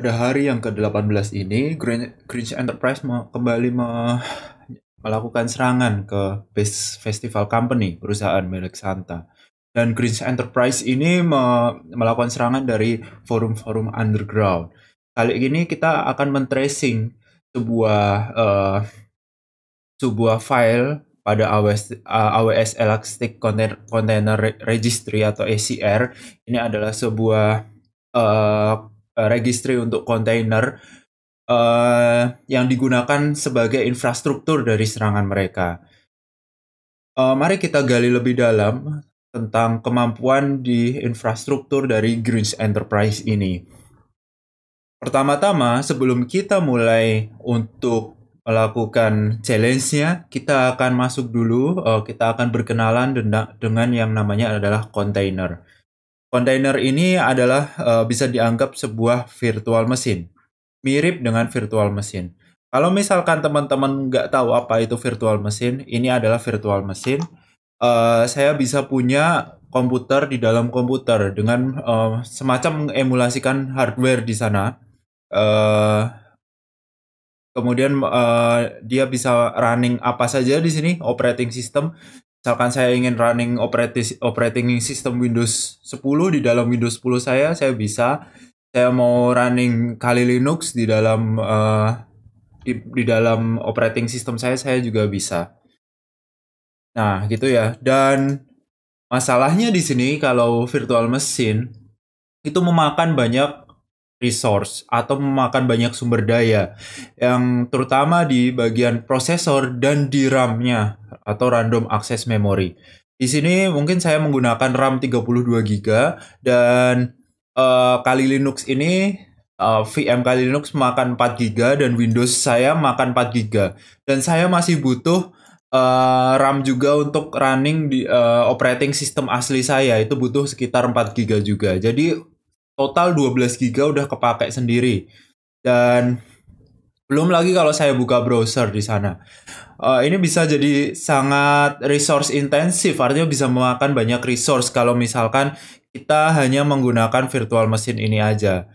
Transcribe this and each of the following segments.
pada hari yang ke-18 ini, Grinch Enterprise melakukan serangan ke Base Festival Company, perusahaan milik Santa. Dan Grinch Enterprise ini melakukan serangan dari forum-forum underground. Kali ini kita akan men-tracing sebuah file pada AWS Elastic Container Registry atau ACR. Ini adalah sebuah registry untuk kontainer yang digunakan sebagai infrastruktur dari serangan mereka. Mari kita gali lebih dalam tentang kemampuan di infrastruktur dari Grinch Enterprise ini. Pertama-tama, sebelum kita mulai untuk melakukan challenge-nya, kita akan masuk dulu, kita akan berkenalan dengan yang namanya adalah container. Container ini adalah bisa dianggap sebuah virtual machine, mirip dengan virtual machine. Kalau misalkan teman-teman nggak tahu apa itu virtual machine, ini adalah virtual machine. Saya bisa punya komputer di dalam komputer dengan semacam mengemulasikan hardware di sana. Kemudian dia bisa running apa saja di sini, operating system. Misalkan saya ingin running operating system Windows 10 di dalam Windows 10 saya bisa. Saya mau running Kali Linux di dalam di dalam operating system saya juga bisa. Nah, gitu ya. Dan masalahnya di sini kalau virtual machine itu memakan banyak resource atau memakan banyak sumber daya yang terutama di bagian prosesor dan di RAM-nya atau random access memory. Di sini mungkin saya menggunakan RAM 32 GB dan Kali Linux ini VM Kali Linux makan 4 GB dan Windows saya makan 4 GB dan saya masih butuh RAM juga untuk running di operating system asli saya itu butuh sekitar 4 GB juga. Jadi total 12 GB udah kepake sendiri. Dan belum lagi kalau saya buka browser di sana. Ini bisa jadi sangat resource intensif, artinya bisa memakan banyak resource kalau misalkan kita hanya menggunakan virtual machine ini aja.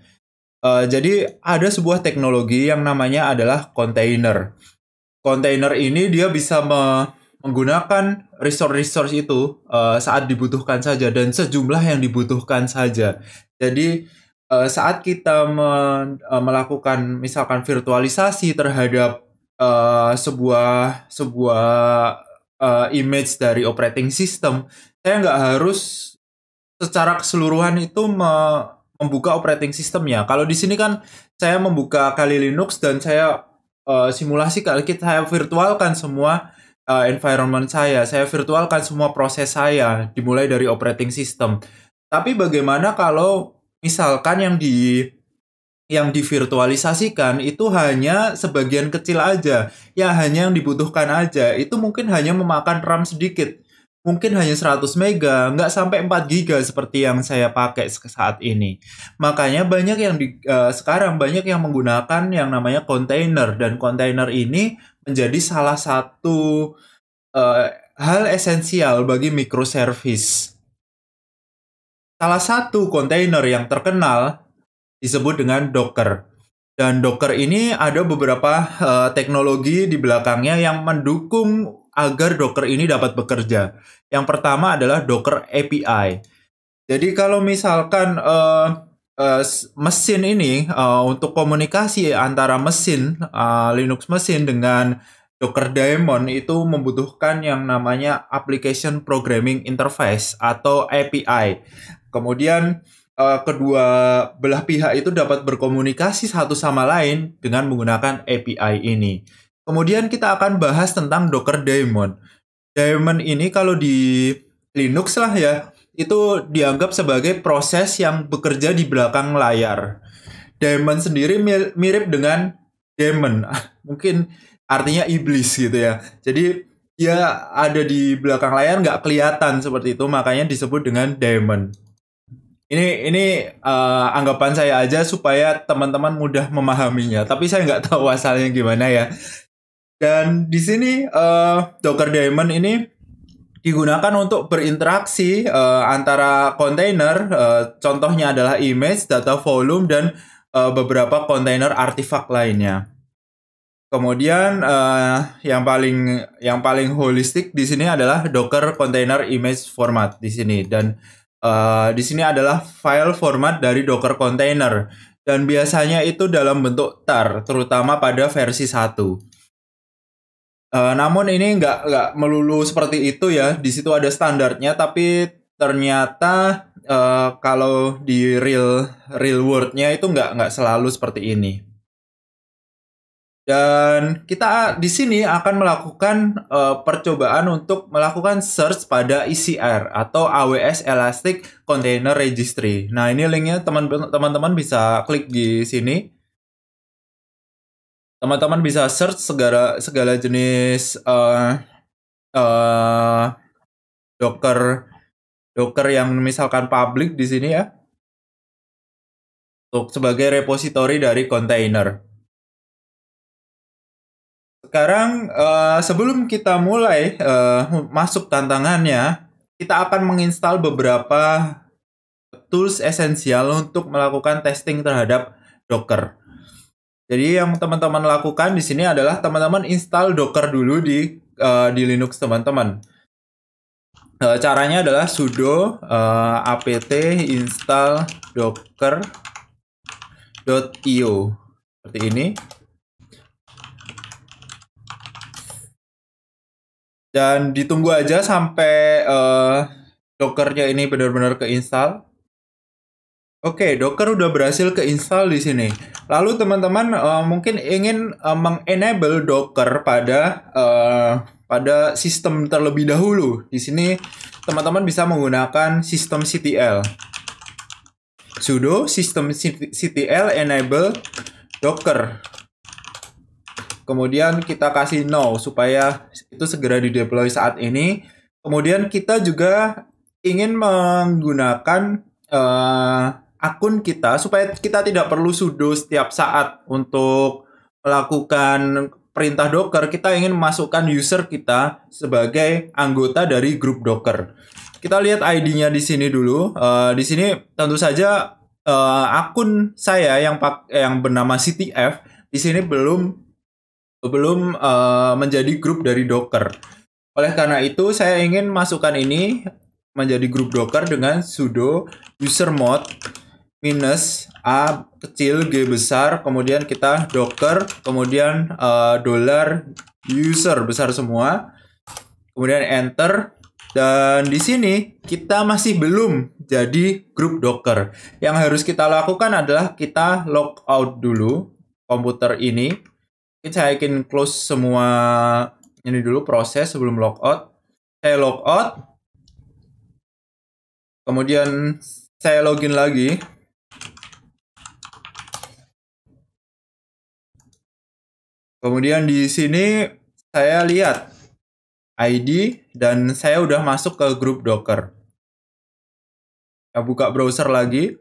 Jadi ada sebuah teknologi yang namanya adalah container. Container ini dia bisa menggunakan resource itu saat dibutuhkan saja dan sejumlah yang dibutuhkan saja. Jadi saat kita melakukan misalkan virtualisasi terhadap sebuah image dari operating system, saya nggak harus secara keseluruhan itu membuka operating systemnya. Kalau di sini kan saya membuka Kali Linux dan saya simulasi kali saya virtualkan semua environment saya virtualkan semua proses saya dimulai dari operating system. Tapi bagaimana kalau misalkan yang divirtualisasikan itu hanya sebagian kecil aja, ya hanya yang dibutuhkan aja, itu mungkin hanya memakan RAM sedikit, mungkin hanya 100 mega, nggak sampai 4 giga seperti yang saya pakai saat ini. Makanya sekarang banyak yang menggunakan yang namanya container, dan container ini menjadi salah satu hal esensial bagi microservice. Salah satu container yang terkenal disebut dengan Docker. Dan Docker ini ada beberapa teknologi di belakangnya yang mendukung agar Docker ini dapat bekerja. Yang pertama adalah Docker API. Jadi kalau misalkan mesin ini untuk komunikasi antara mesin Linux mesin dengan Docker Daemon itu membutuhkan yang namanya Application Programming Interface atau API. Kemudian kedua belah pihak itu dapat berkomunikasi satu sama lain dengan menggunakan API ini. Kemudian kita akan bahas tentang Docker Daemon. Daemon ini kalau di Linux lah ya, itu dianggap sebagai proses yang bekerja di belakang layar. Daemon sendiri mirip dengan demon, mungkin artinya iblis gitu ya. Jadi dia ada di belakang layar nggak kelihatan seperti itu, makanya disebut dengan daemon. Ini anggapan saya aja supaya teman-teman mudah memahaminya. Tapi saya nggak tahu asalnya gimana ya. Dan di sini Docker Daemon ini digunakan untuk berinteraksi antara kontainer. Contohnya adalah image, data volume, dan beberapa kontainer artifak lainnya. Kemudian yang paling holistik di sini adalah Docker Container Image Format di sini, dan di sini adalah file format dari Docker Container, dan biasanya itu dalam bentuk tar, terutama pada versi 1. Namun ini nggak melulu seperti itu ya. Di situ ada standarnya, tapi ternyata kalau di real world-nya itu nggak selalu seperti ini. Dan kita di sini akan melakukan percobaan untuk melakukan search pada ECR atau AWS Elastic Container Registry. Nah, ini linknya teman-teman bisa klik di sini. Teman-teman bisa search segala jenis Docker yang misalkan public di sini ya, untuk sebagai repository dari container. Sekarang sebelum kita mulai masuk tantangannya, kita akan menginstal beberapa tools esensial untuk melakukan testing terhadap Docker. Jadi yang teman-teman lakukan di sini adalah teman-teman install Docker dulu di Linux teman-teman. Caranya adalah sudo apt install docker.io seperti ini. Dan ditunggu aja sampai Dockernya ini benar-benar keinstall. Oke, Docker udah berhasil keinstall di sini. Lalu teman-teman mungkin ingin mengenable Docker pada sistem terlebih dahulu. Di sini teman-teman bisa menggunakan systemctl. Sudo systemctl enable Docker. Kemudian kita kasih no supaya itu segera di-deploy saat ini. Kemudian kita juga ingin menggunakan akun kita supaya kita tidak perlu sudo setiap saat untuk melakukan perintah Docker. Kita ingin memasukkan user kita sebagai anggota dari grup Docker. Kita lihat ID-nya di sini dulu. Di sini tentu saja akun saya yang bernama CTF di sini belum menjadi grup dari Docker. Oleh karena itu, saya ingin masukkan ini menjadi grup Docker dengan sudo usermod -a kecil G besar, kemudian kita Docker, kemudian $user besar semua, kemudian enter. Dan di sini kita masih belum jadi grup Docker. Yang harus kita lakukan adalah kita logout dulu komputer ini. Saya ingin close semua ini dulu proses sebelum logout. Saya logout. Kemudian saya login lagi. Kemudian di sini saya lihat ID dan saya udah masuk ke grup Docker. Saya buka browser lagi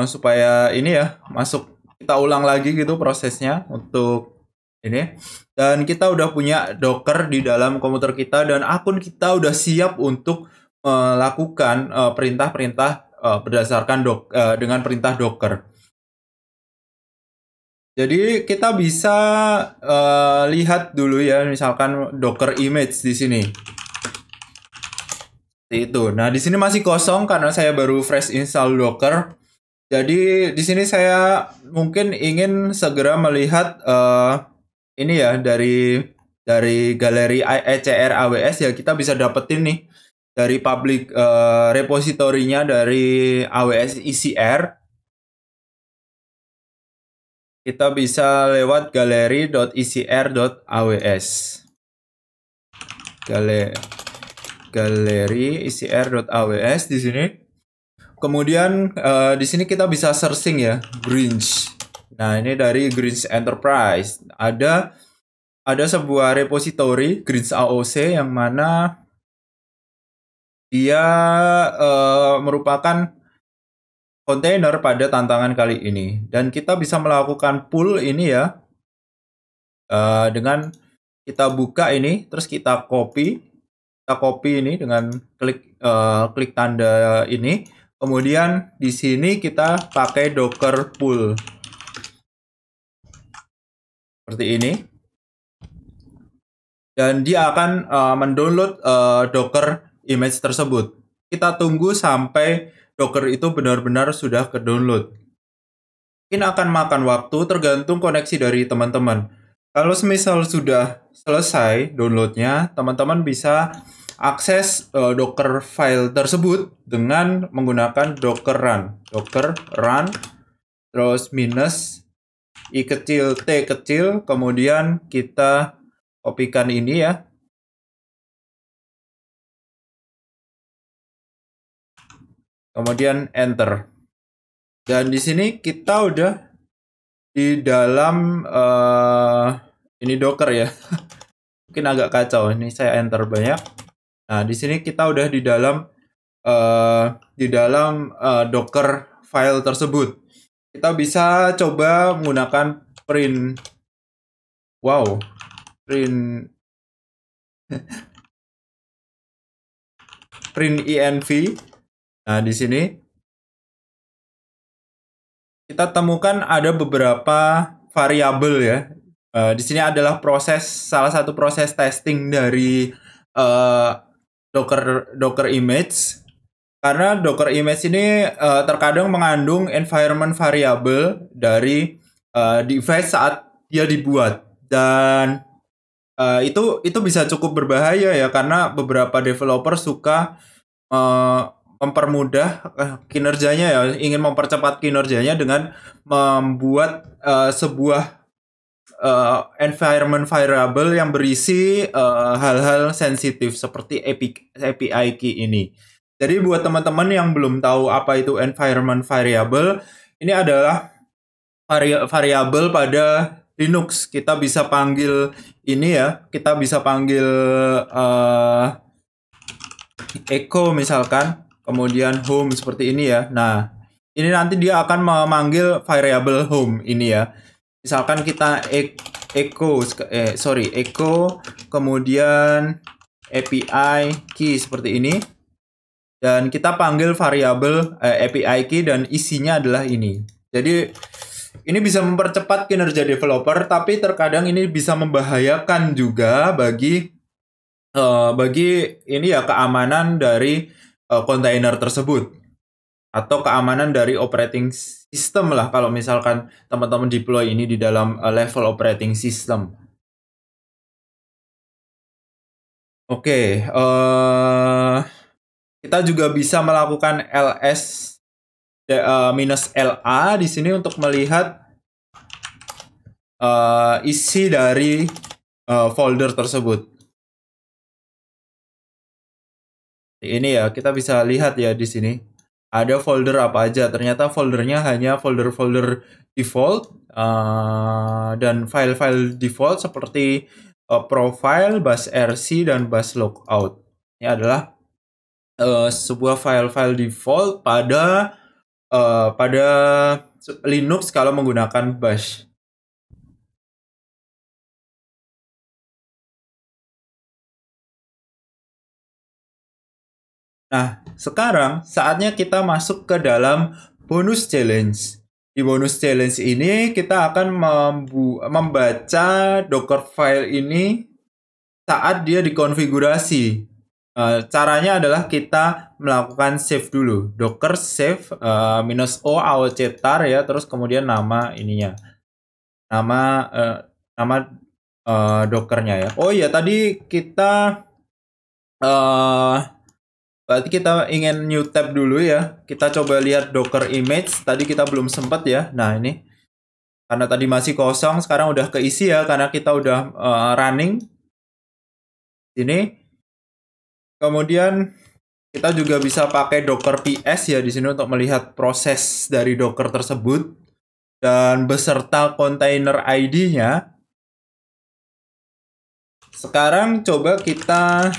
supaya ini ya masuk. Kita ulang lagi gitu prosesnya untuk ini. Dan kita udah punya Docker di dalam komputer kita dan akun kita udah siap untuk melakukan perintah-perintah berdasarkan dengan perintah Docker. Jadi kita bisa lihat dulu ya, misalkan Docker image di sini. Seperti itu. Nah, di sini masih kosong karena saya baru fresh install Docker. Jadi di sini saya mungkin ingin segera melihat ini ya dari galeri ECR AWS ya, kita bisa dapetin nih dari public repositorinya dari AWS ECR. Kita bisa lewat galeri.ecr.aws. Galeri ecr.aws di sini. Kemudian di sini kita bisa searching ya, Grinch. Nah, ini dari Grinch Enterprise. Ada sebuah repository Grinch AOC yang mana dia merupakan kontainer pada tantangan kali ini, dan kita bisa melakukan pull ini ya dengan kita buka ini, terus kita copy ini dengan klik tanda ini, Kemudian di sini kita pakai Docker pull. Seperti ini. Dan dia akan mendownload Docker image tersebut. Kita tunggu sampai Docker itu benar-benar sudah ke-download. Mungkin akan makan waktu tergantung koneksi dari teman-teman. Kalau semisal sudah selesai downloadnya, teman-teman bisa akses Docker file tersebut dengan menggunakan Docker run. Docker run, terus minus I kecil, T kecil, kemudian kita kopikan ini ya. Kemudian enter. Dan di sini kita udah di dalam ini Docker ya. Mungkin agak kacau. Ini saya enter banyak. Nah, di sini kita udah di dalam Docker file tersebut. Kita bisa coba menggunakan print. Wow, print print env. Nah, di sini kita temukan ada beberapa variabel ya. Di sini adalah salah satu proses testing dari Docker image. Karena Docker image ini terkadang mengandung environment variable dari device saat dia dibuat, dan itu bisa cukup berbahaya ya, karena beberapa developer suka mempermudah kinerjanya ya, ingin mempercepat kinerjanya dengan membuat sebuah environment variable yang berisi hal-hal sensitif seperti API key ini. Jadi buat teman-teman yang belum tahu apa itu environment variable, ini adalah variabel pada Linux. Kita bisa panggil ini ya, kita bisa panggil echo misalkan, kemudian home seperti ini ya. Nah, ini nanti dia akan memanggil variabel home ini ya. Misalkan kita echo kemudian API key seperti ini. Dan kita panggil variabel API key dan isinya adalah ini. Jadi ini bisa mempercepat kinerja developer, tapi terkadang ini bisa membahayakan juga bagi ini ya, keamanan dari kontainer tersebut atau keamanan dari operating system lah, kalau misalkan teman-teman deploy ini di dalam level operating system. Oke, kita juga bisa melakukan ls -la di sini untuk melihat isi dari folder tersebut. Ini ya, kita bisa lihat ya di sini ada folder apa aja. Ternyata foldernya hanya folder-folder default dan file-file default seperti profile, bash rc, dan bash logout. Ini adalah sebuah file-file default pada Linux kalau menggunakan bash. Nah, sekarang saatnya kita masuk ke dalam bonus challenge. Di bonus challenge ini kita akan membaca Docker file ini saat dia dikonfigurasi. Caranya adalah kita melakukan save dulu. Docker save -o aocetar ya, terus kemudian nama ininya. Nama Dockernya ya. Oh iya, tadi kita berarti kita ingin new tab dulu ya. Kita coba lihat Docker image. Tadi kita belum sempat ya. Nah, ini karena tadi masih kosong, sekarang udah keisi ya karena kita udah running. Ini. Kemudian kita juga bisa pakai Docker PS ya di sini untuk melihat proses dari Docker tersebut dan beserta container ID-nya. Sekarang coba kita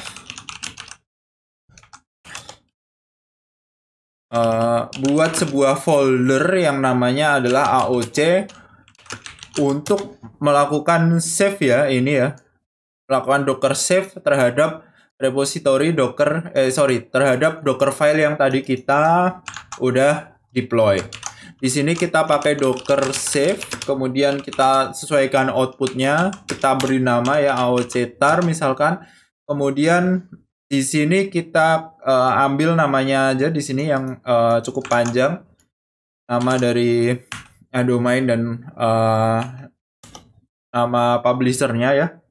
buat sebuah folder yang namanya adalah AOC untuk melakukan save ya, ini ya, melakukan Docker save terhadap repository Docker terhadap Docker file yang tadi kita udah deploy. Di sini kita pakai Docker save, kemudian kita sesuaikan outputnya, kita beri nama ya aoc-tar misalkan. Kemudian di sini kita ambil namanya aja di sini yang cukup panjang, nama dari domain dan nama publishernya ya.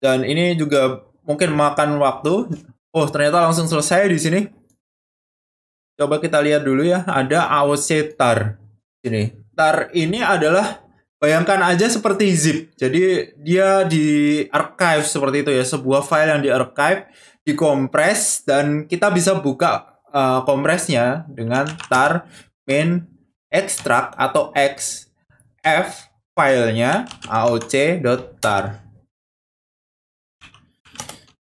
Dan ini juga mungkin makan waktu. Oh, ternyata langsung selesai di sini. Coba kita lihat dulu ya, ada aoc-tar. Ini. Tar ini adalah, bayangkan aja seperti zip. Jadi dia di archive seperti itu ya, sebuah file yang di archive, dikompres, dan kita bisa buka kompresnya dengan tar main extract atau xf filenya aoc.tar.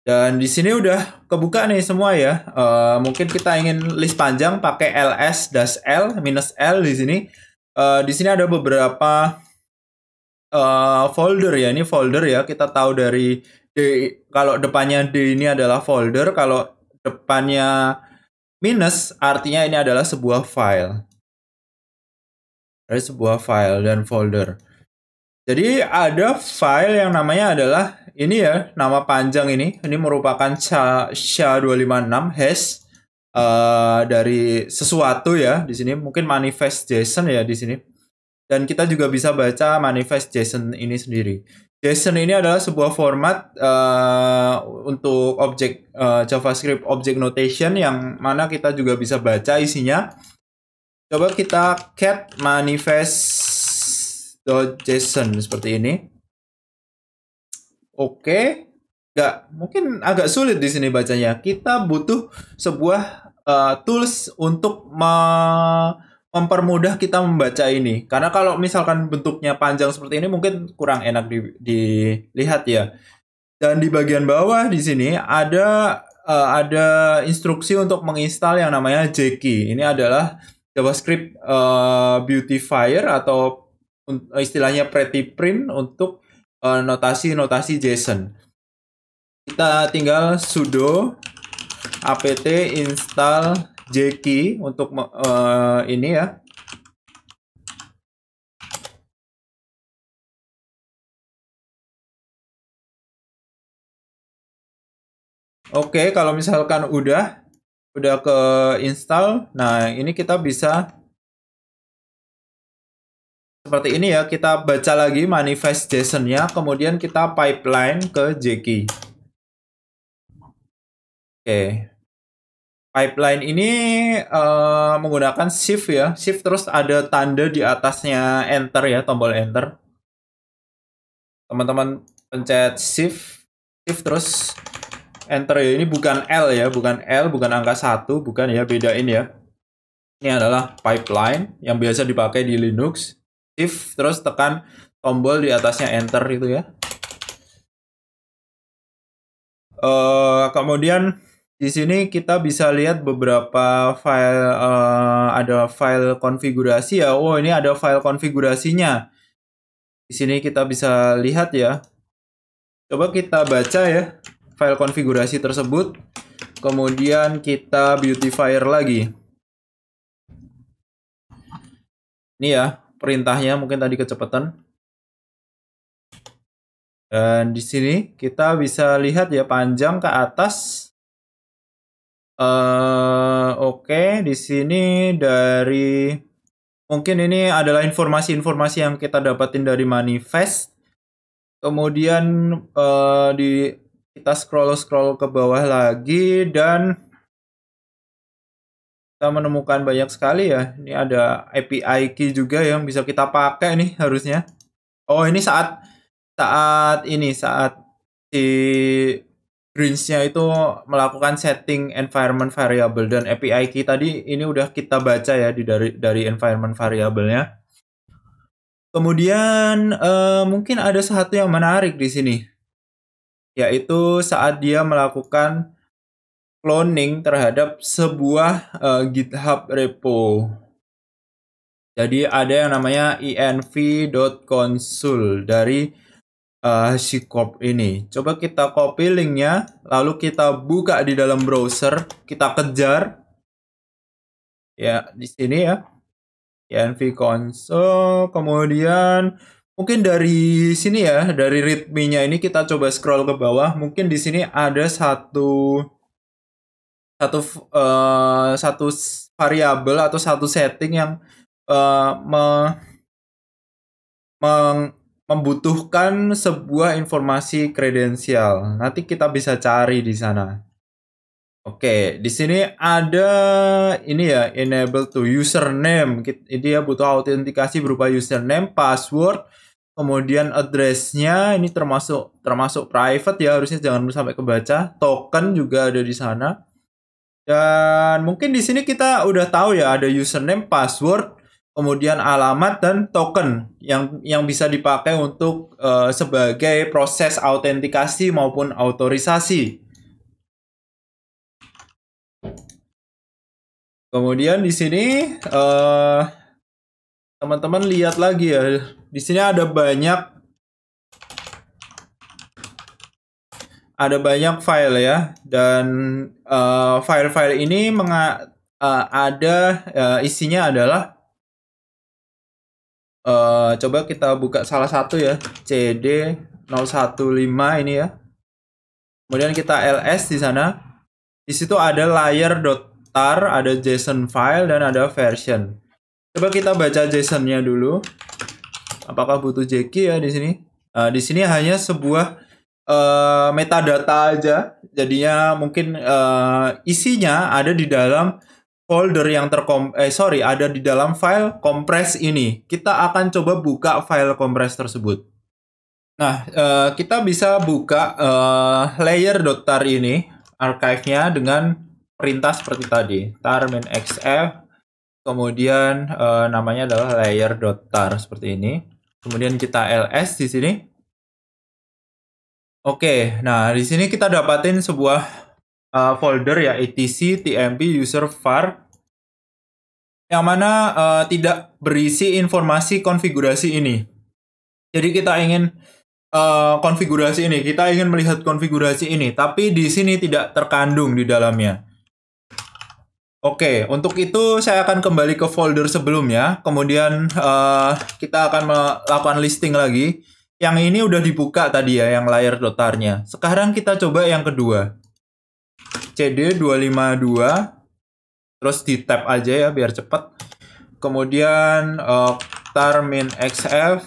Dan di sini udah kebuka nih semua ya. Mungkin kita ingin list panjang pakai ls-l -l di sini. Di sini ada beberapa folder ya. Ini folder ya. Kita tahu dari D, kalau depannya D ini adalah folder, kalau depannya minus artinya ini adalah sebuah file. Dari sebuah file dan folder. Jadi ada file yang namanya adalah ini ya, nama panjang ini merupakan SHA-256 hash dari sesuatu ya di sini, mungkin manifest JSON ya di sini. Dan kita juga bisa baca manifest JSON ini sendiri. JSON ini adalah sebuah format untuk objek JavaScript object notation yang mana kita juga bisa baca isinya. Coba kita cat manifest.json seperti ini. Oke, mungkin agak sulit di sini bacanya. Kita butuh sebuah tools untuk mempermudah kita membaca ini. Karena kalau misalkan bentuknya panjang seperti ini mungkin kurang enak dilihat ya. Dan di bagian bawah di sini ada instruksi untuk menginstal yang namanya Jeki. Ini adalah JavaScript beautifier atau istilahnya pretty print untuk notasi-notasi JSON. Kita tinggal sudo apt install Jeki untuk ini ya. Oke, kalau misalkan udah ke install, nah ini kita bisa seperti ini ya, kita baca lagi manifest JSON-nya, kemudian kita pipeline ke Jeki. Oke. Pipeline ini menggunakan shift ya, shift terus ada tanda di atasnya enter ya, tombol enter. Teman-teman pencet shift terus enter ya, ini bukan L ya, bukan angka 1, bukan ya, bedain ya. Ini adalah pipeline yang biasa dipakai di Linux. Shift terus tekan tombol di atasnya enter itu ya. Kemudian di sini kita bisa lihat beberapa file, ada file konfigurasi ya. Oh, ini ada file konfigurasinya. Di sini kita bisa lihat ya. Coba kita baca ya file konfigurasi tersebut. Kemudian kita beautifier lagi. Ini ya perintahnya, mungkin tadi kecepatan. Dan di sini kita bisa lihat ya panjang ke atas. Oke, di sini dari mungkin ini adalah informasi-informasi yang kita dapatin dari manifest. Kemudian kita scroll ke bawah lagi dan kita menemukan banyak sekali ya. Ini ada API key juga yang bisa kita pakai nih harusnya. Oh, ini saat si Greens-nya itu melakukan setting environment variable, dan API key tadi ini udah kita baca ya dari environment variable-nya. Kemudian mungkin ada satu yang menarik di sini, yaitu saat dia melakukan cloning terhadap sebuah GitHub repo. Jadi ada yang namanya env.console dari HashiCorp ini. Coba kita copy linknya, lalu kita buka di dalam browser, kita kejar. Ya, di sini ya. Env console, kemudian mungkin dari sini ya, dari readme-nya ini kita coba scroll ke bawah. Mungkin di sini ada satu variabel atau satu setting yang membutuhkan sebuah informasi kredensial. Nanti kita bisa cari di sana. Oke, di sini ada ini ya, enable to username. Ini ya butuh autentikasi berupa username, password, kemudian address-nya ini termasuk private ya, harusnya jangan sampai kebaca. Token juga ada di sana. Dan mungkin di sini kita udah tahu ya, ada username, password, kemudian alamat dan token yang bisa dipakai untuk sebagai proses autentikasi maupun autorisasi. Kemudian di sini teman-teman lihat lagi ya, di sini ada banyak file ya, dan file-file ini isinya adalah coba kita buka salah satu ya, CD015 ini ya. Kemudian kita ls di sana. Di situ ada layer.tar, ada JSON file dan ada version. Coba kita baca JSON-nya dulu. Apakah butuh JK ya di sini? Di sini hanya sebuah metadata aja. Jadinya mungkin isinya ada di dalam folder yang ada di dalam file kompres ini. Kita akan coba buka file kompres tersebut. Nah, kita bisa buka layer.tar ini, archive-nya dengan perintah seperti tadi, tar-xf, kemudian namanya adalah layer.tar seperti ini. Kemudian kita ls di sini. Oke, nah di sini kita dapatin sebuah folder ya, etc tmp user var, yang mana tidak berisi informasi konfigurasi ini. Jadi kita ingin konfigurasi ini, kita ingin melihat konfigurasi ini, tapi di sini tidak terkandung di dalamnya. Oke, untuk itu saya akan kembali ke folder sebelumnya, kemudian kita akan melakukan listing lagi. Yang ini udah dibuka tadi ya, yang layer.tar-nya. Sekarang kita coba yang kedua, CD252, terus di tab aja ya biar cepat. Kemudian tar-xf,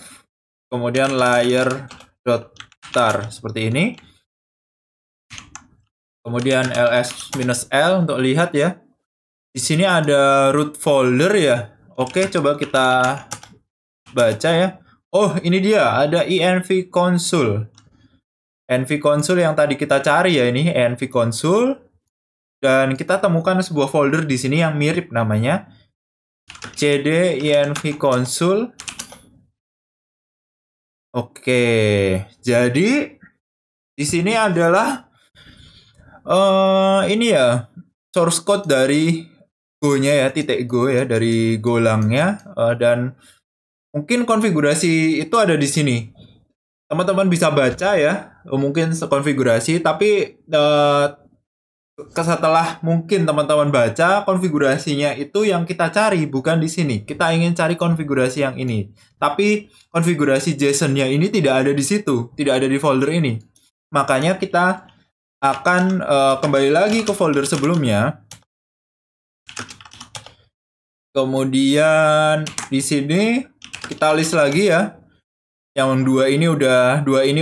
kemudian layer.tar seperti ini. Kemudian ls-l untuk lihat ya. Di sini ada root folder ya. Oke, coba kita baca ya. Oh, ini dia, ada env console. Env console yang tadi kita cari ya, ini env console. Dan kita temukan sebuah folder di sini yang mirip namanya, cd env console. Oke, jadi di sini adalah ini ya source code dari Go-nya ya, .go ya, dari Golangnya, dan mungkin konfigurasi itu ada di sini. Teman-teman bisa baca ya, mungkin konfigurasi, tapi setelah mungkin teman-teman baca konfigurasinya itu yang kita cari bukan di sini. Kita ingin cari konfigurasi yang ini, tapi konfigurasi JSON-nya ini tidak ada di situ, tidak ada di folder ini. Makanya kita akan kembali lagi ke folder sebelumnya. Kemudian di sini kita list lagi ya. Yang dua ini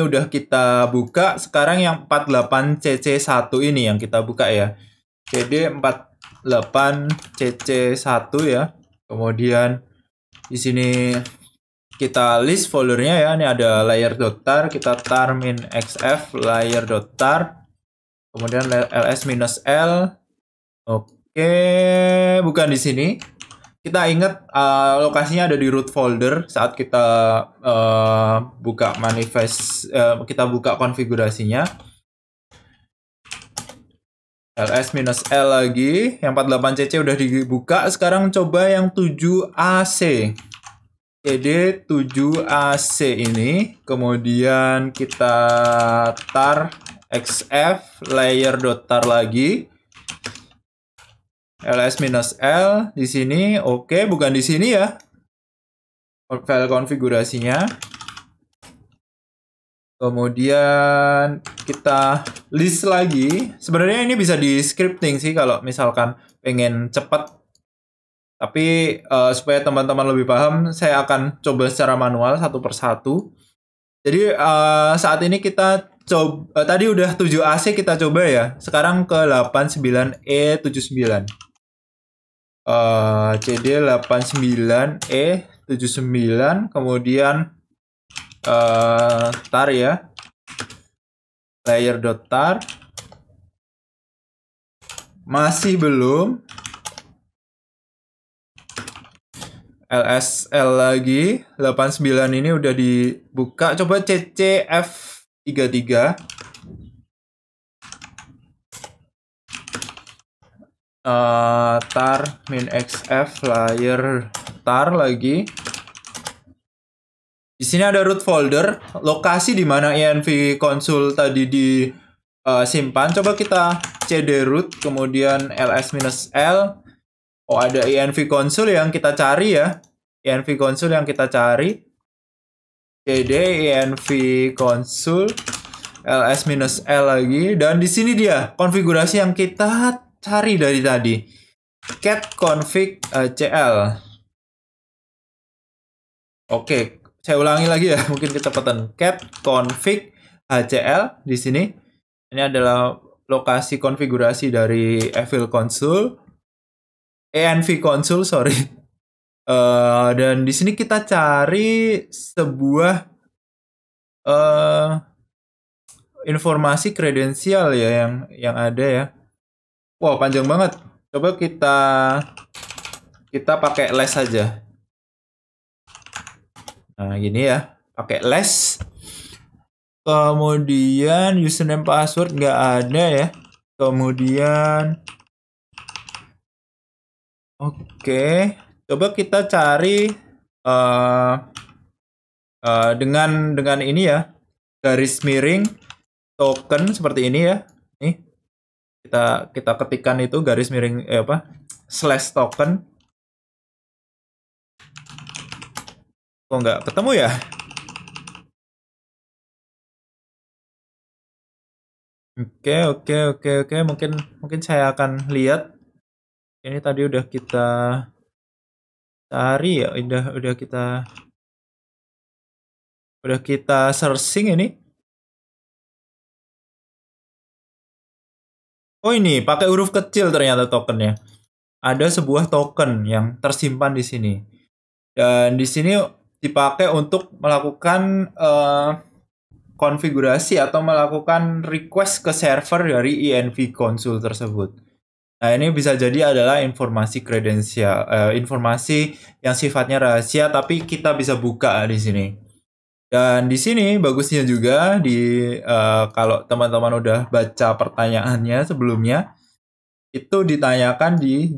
udah kita buka. Sekarang yang 48cc1 ini yang kita buka ya. CD 48cc1 ya. Kemudian di sini kita list foldernya ya. Ini ada layer.tar, kita tar-xf layer.tar. Kemudian ls-l. Oke, bukan di sini. Kita ingat lokasinya ada di root folder saat kita buka manifest, kita buka konfigurasinya. ls-l lagi, yang 48cc udah dibuka. Sekarang coba yang 7ac. cd 7ac ini, kemudian kita tar xf layer.tar lagi, ls-l di sini. Oke, bukan di sini ya file konfigurasinya. Kemudian kita list lagi. Sebenarnya ini bisa di scripting sih kalau misalkan pengen cepat. Tapi supaya teman-teman lebih paham, saya akan coba secara manual satu persatu. Jadi saat ini kita coba, tadi udah 7AC kita coba ya. Sekarang ke 89E79. CD 89E79, kemudian tar ya, layer.tar. Masih belum. LSL lagi, 89 ini udah dibuka. Coba CCF33. Tar min xf layer tar lagi. Di sini ada root folder, lokasi di mana env console tadi disimpan. Coba kita cd root, kemudian ls-l. Oh, ada env console yang kita cari ya. Env console yang kita cari. cd env console ls-l lagi. Dan di sini dia konfigurasi yang kita cari dari tadi. cat config cl. Oke, saya ulangi lagi ya, mungkin kecepatan. cat config hcl di sini. Ini adalah lokasi konfigurasi dari evil console. env console, sorry. Dan di sini kita cari sebuah informasi kredensial ya yang ada ya. Wow, panjang banget. Coba kita pakai less saja. Nah, gini ya, pakai less. Kemudian username password nggak ada ya. Kemudian oke, coba kita cari dengan ini ya, garis miring token seperti ini ya. Nih, kita ketikkan itu garis miring slash token. Kok nggak ketemu ya? Oke. Mungkin saya akan lihat. Ini tadi udah kita cari ya, udah kita searching ini. Oh, ini pakai huruf kecil ternyata tokennya. Ada sebuah token yang tersimpan di sini. Dan di sini dipakai untuk melakukan konfigurasi atau melakukan request ke server dari env console tersebut. Nah, ini bisa jadi adalah informasi kredensial, informasi yang sifatnya rahasia, tapi kita bisa buka di sini. Dan di sini bagusnya juga kalau teman-teman udah baca pertanyaannya sebelumnya, itu ditanyakan di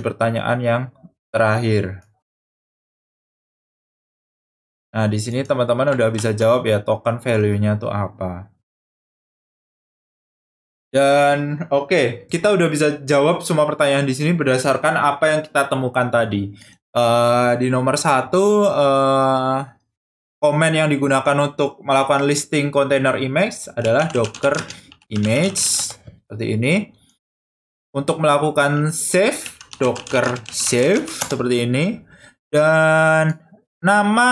pertanyaan yang terakhir. Nah, di sini teman-teman udah bisa jawab ya, token value-nya itu apa. Dan oke, kita udah bisa jawab semua pertanyaan di sini berdasarkan apa yang kita temukan tadi. Di nomor 1, komen yang digunakan untuk melakukan listing container image adalah docker image seperti ini. Untuk melakukan save, docker save seperti ini. Dan nama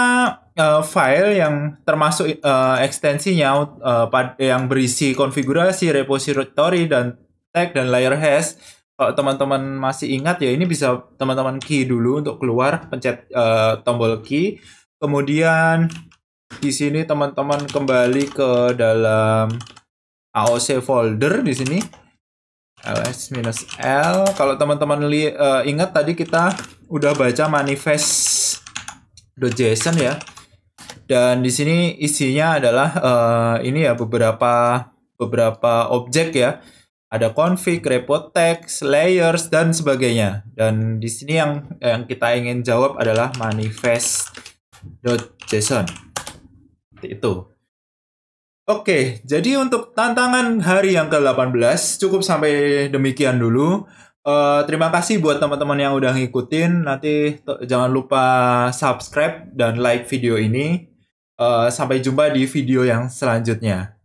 file yang termasuk ekstensinya yang berisi konfigurasi, repository, dan tag, dan layer hash. Kalau teman-teman masih ingat ya, ini bisa teman-teman key dulu untuk keluar, pencet tombol key. Kemudian di sini teman-teman kembali ke dalam AOC folder di sini. ls-l. Kalau teman-teman ingat tadi kita udah baca manifest.json ya. Dan di sini isinya adalah ini ya, beberapa objek ya. Ada config, repo text, layers, dan sebagainya. Dan di sini yang kita ingin jawab adalah manifest .json. Seperti itu. Oke, jadi untuk tantangan hari yang ke-18 cukup sampai demikian dulu. Terima kasih buat teman-teman yang udah ngikutin. Nanti jangan lupa subscribe dan like video ini. Sampai jumpa di video yang selanjutnya.